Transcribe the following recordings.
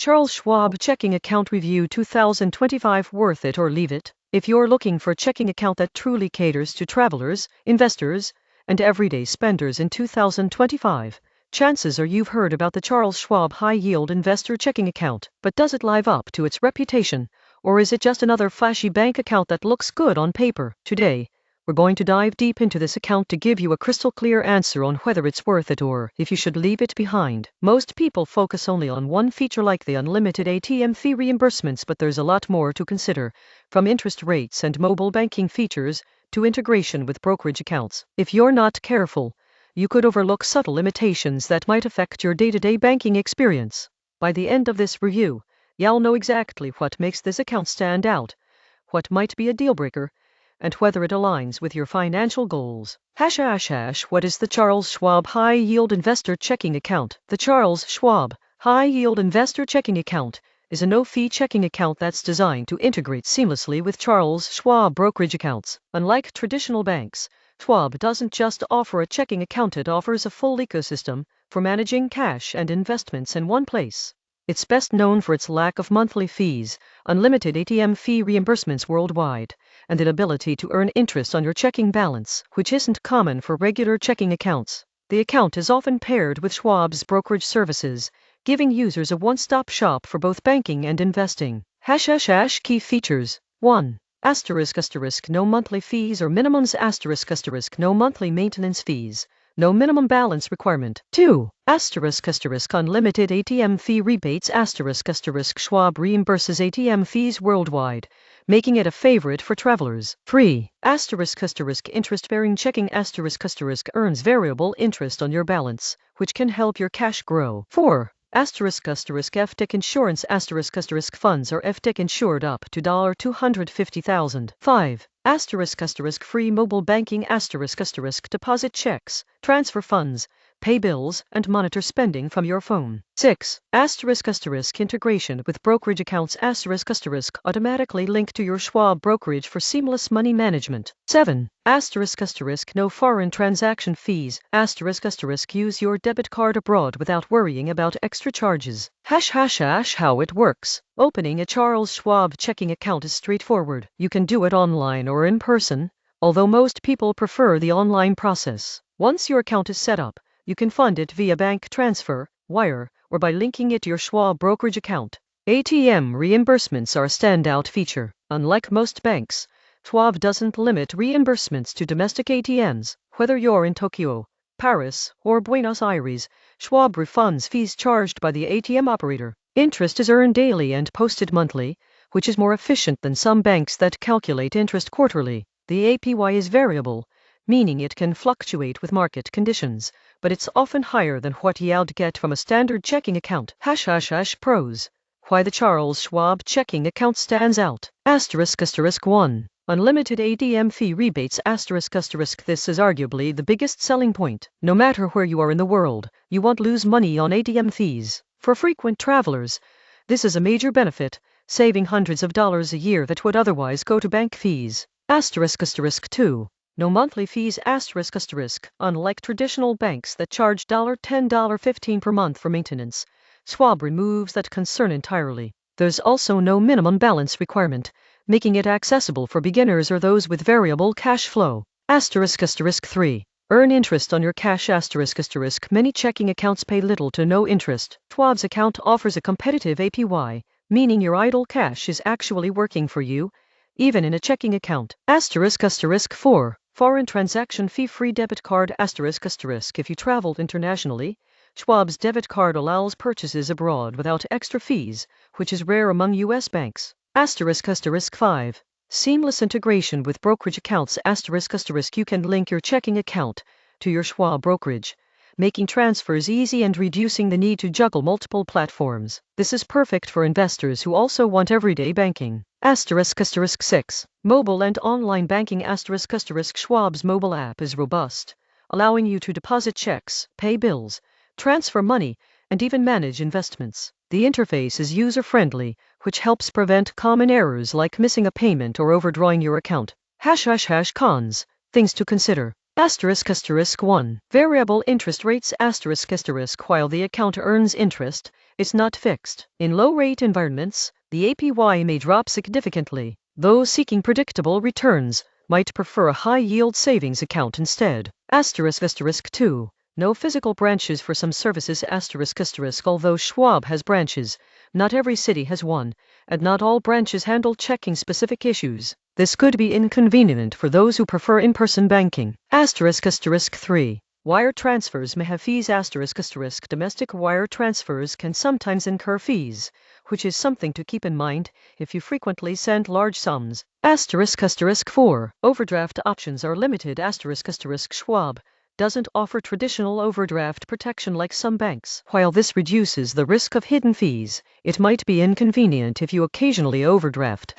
Charles Schwab Checking Account Review 2025. Worth it or leave it? If you're looking for a checking account that truly caters to travelers, investors, and everyday spenders in 2025, chances are you've heard about the Charles Schwab High Yield Investor Checking Account. But does it live up to its reputation? Or is it just another flashy bank account that looks good on paper? Today, we're going to dive deep into this account to give you a crystal clear answer on whether it's worth it or if you should leave it behind. Most people focus only on one feature like the unlimited ATM fee reimbursements, but there's a lot more to consider, from interest rates and mobile banking features to integration with brokerage accounts. If you're not careful, you could overlook subtle limitations that might affect your day-to-day banking experience. By the end of this review, you'll know exactly what makes this account stand out, what might be a deal breaker, and whether it aligns with your financial goals. What is the Charles Schwab High Yield Investor Checking Account? The Charles Schwab High Yield Investor Checking Account is a no-fee checking account that's designed to integrate seamlessly with Charles Schwab brokerage accounts. Unlike traditional banks, Schwab doesn't just offer a checking account, it offers a full ecosystem for managing cash and investments in one place. It's best known for its lack of monthly fees, unlimited ATM fee reimbursements worldwide, and the ability to earn interest on your checking balance, which isn't common for regular checking accounts. The account is often paired with Schwab's brokerage services, giving users a one-stop shop for both banking and investing. Key features. 1. No monthly fees or minimums. No monthly maintenance fees. No minimum balance requirement. 2. Unlimited ATM fee rebates. Schwab reimburses ATM fees worldwide, making it a favorite for travelers. 3. Interest-bearing checking. Earns variable interest on your balance, which can help your cash grow. 4. FDIC insurance. Funds are FDIC insured up to $250,000. 5. Free mobile banking. Deposit checks, transfer funds, pay bills, and monitor spending from your phone. 6. Integration with brokerage accounts. Automatically link to your Schwab brokerage for seamless money management. 7. No foreign transaction fees. Use your debit card abroad without worrying about extra charges. How it works. Opening a Charles Schwab checking account is straightforward. You can do it online or in person, although most people prefer the online process. Once your account is set up, you can fund it via bank transfer, wire, or by linking it to your Schwab brokerage account. ATM reimbursements are a standout feature. Unlike most banks, Schwab doesn't limit reimbursements to domestic ATMs. Whether you're in Tokyo, Paris, or Buenos Aires, Schwab refunds fees charged by the ATM operator. Interest is earned daily and posted monthly, which is more efficient than some banks that calculate interest quarterly. The APY is variable, meaning it can fluctuate with market conditions, but it's often higher than what you'd get from a standard checking account. Pros. Why the Charles Schwab checking account stands out. 1. Unlimited ATM fee rebates. This is arguably the biggest selling point. No matter where you are in the world, you won't lose money on ATM fees. For frequent travelers, this is a major benefit, saving hundreds of dollars a year that would otherwise go to bank fees. 2. No monthly fees. Unlike traditional banks that charge $10, $15 per month for maintenance, Schwab removes that concern entirely. There's also no minimum balance requirement, making it accessible for beginners or those with variable cash flow. 3. Earn interest on your cash. Many checking accounts pay little to no interest. Schwab's account offers a competitive APY, meaning your idle cash is actually working for you, even in a checking account. 4. Foreign transaction fee-free debit card. If you traveled internationally, Schwab's debit card allows purchases abroad without extra fees, which is rare among U.S. banks. 5. Seamless integration with brokerage accounts. You can link your checking account to your Schwab brokerage, making transfers easy and reducing the need to juggle multiple platforms. This is perfect for investors who also want everyday banking. 6. Mobile and online banking. Schwab's mobile app is robust, allowing you to deposit checks, pay bills, transfer money, and even manage investments. The interface is user-friendly, which helps prevent common errors like missing a payment or overdrawing your account. Cons. Things to consider. ***1. Variable interest rates While the account earns interest, it's not fixed. In low-rate environments, the APY may drop significantly. Those seeking predictable returns might prefer a high-yield savings account instead. **2. No physical branches for some services Although Schwab has branches, not every city has one, and not all branches handle checking-specific issues. This could be inconvenient for those who prefer in-person banking. **3. Wire transfers may have fees Domestic wire transfers can sometimes incur fees, which is something to keep in mind if you frequently send large sums. *4. Overdraft options are limited Schwab doesn't offer traditional overdraft protection like some banks. While this reduces the risk of hidden fees, it might be inconvenient if you occasionally overdraft.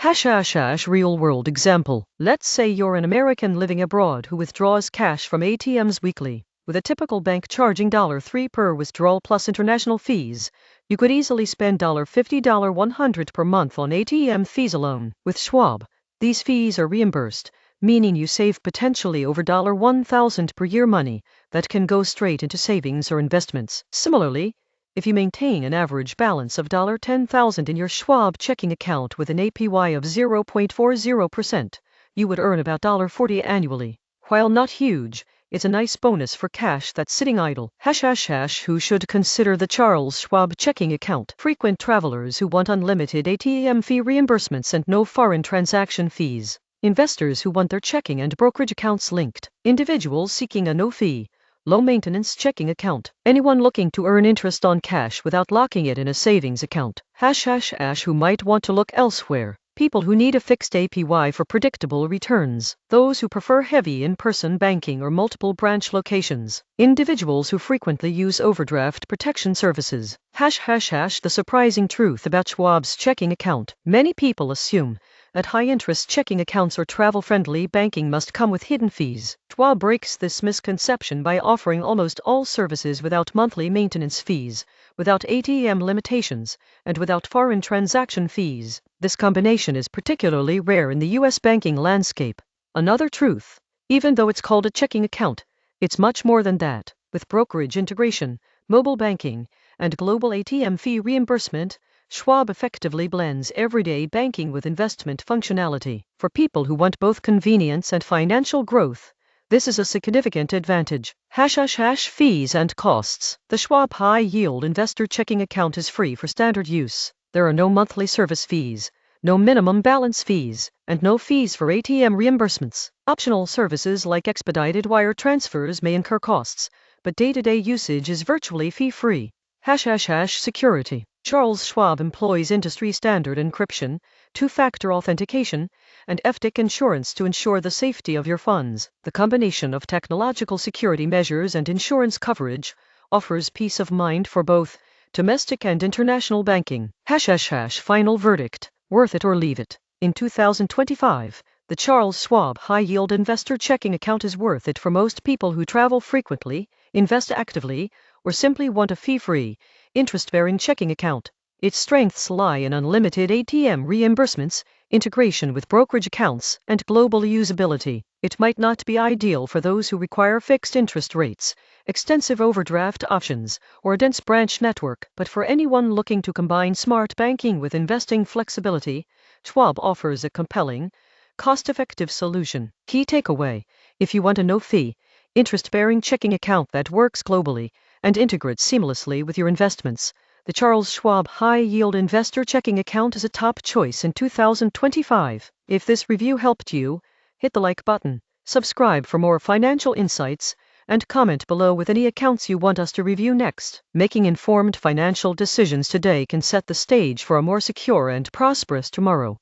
Real-world example. Let's say you're an American living abroad who withdraws cash from ATMs weekly. With a typical bank charging $3 per withdrawal plus international fees, you could easily spend $50, $100 per month on ATM fees alone. With Schwab, these fees are reimbursed, meaning you save potentially over $1,000 per year, money that can go straight into savings or investments. Similarly, if you maintain an average balance of $10,000 in your Schwab checking account with an APY of 0.40%, you would earn about $40 annually. While not huge, it's a nice bonus for cash that's sitting idle. Who should consider the Charles Schwab checking account? Frequent travelers who want unlimited ATM fee reimbursements and no foreign transaction fees. Investors who want their checking and brokerage accounts linked. Individuals seeking a no-fee, low-maintenance checking account. Anyone looking to earn interest on cash without locking it in a savings account. Who might want to look elsewhere. People who need a fixed APY for predictable returns. Those who prefer heavy in-person banking or multiple branch locations. Individuals who frequently use overdraft protection services. The surprising truth about Schwab's checking account. Many people assume that high-interest checking accounts or travel-friendly banking must come with hidden fees. Schwab breaks this misconception by offering almost all services without monthly maintenance fees, without ATM limitations, and without foreign transaction fees. This combination is particularly rare in the U.S. banking landscape. Another truth, even though it's called a checking account, it's much more than that. With brokerage integration, mobile banking, and global ATM fee reimbursement, Schwab effectively blends everyday banking with investment functionality. For people who want both convenience and financial growth, this is a significant advantage. Fees and costs. The Schwab High Yield Investor Checking Account is free for standard use. There are no monthly service fees, no minimum balance fees, and no fees for ATM reimbursements. Optional services like expedited wire transfers may incur costs, but day-to-day usage is virtually fee-free. Security. Charles Schwab employs industry-standard encryption, two-factor authentication, and FDIC insurance to ensure the safety of your funds. The combination of technological security measures and insurance coverage offers peace of mind for both domestic and international banking. Final verdict. Worth it or leave it. In 2025, the Charles Schwab High Yield Investor Checking Account is worth it for most people who travel frequently, invest actively, or simply want a fee-free, interest-bearing checking account. Its strengths lie in unlimited ATM reimbursements, integration with brokerage accounts, and global usability. It might not be ideal for those who require fixed interest rates, extensive overdraft options, or a dense branch network, but for anyone looking to combine smart banking with investing flexibility, Schwab offers a compelling, cost-effective solution. Key takeaway: if you want a no-fee, interest-bearing checking account that works globally and integrates seamlessly with your investments, the Charles Schwab High Yield Investor Checking Account is a top choice in 2025. If this review helped you, hit the like button, subscribe for more financial insights, and comment below with any accounts you want us to review next. Making informed financial decisions today can set the stage for a more secure and prosperous tomorrow.